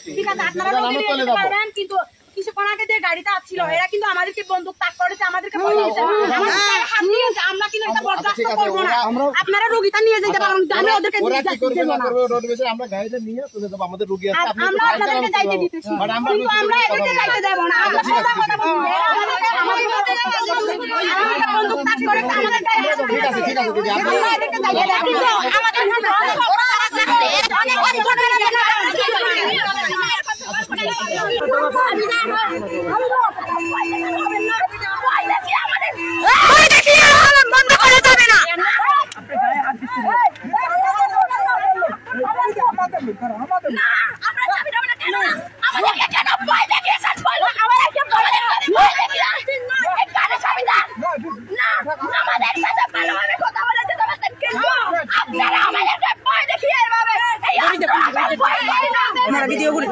ঠিক আছে আপনারা চলে যাবেন কিন্তু কিছুক্ষণ আগে যে গাড়িটা আসছিল এরা কিন্তু আমাদেরকে বন্দুক তাক করেছে আমাদেরকে হাত দিয়েছে আমরা কিন্তু এটা বরদাস্ত করব না আপনারা রোগীটা নিয়ে যেতে পারেন আমি ওদেরকে আমরা গাড়িতে নিয়ে চলে যাব আমাদের রোগী আছে আমরা আপনাদেরকে যাইতে দিতেছি কিন্তু আমরা এদেরকে যাইতে দেব না আমরা কথা কথা বলবো আমাদের বন্দুক তাক করেছে আমাদের গাড়ি ঠিক আছে দিদি আমরা এদেরকে যাইতে দেব না আমাদের অনেক কষ্ট করে বন্ধ করা যাবে না ভিডিও করে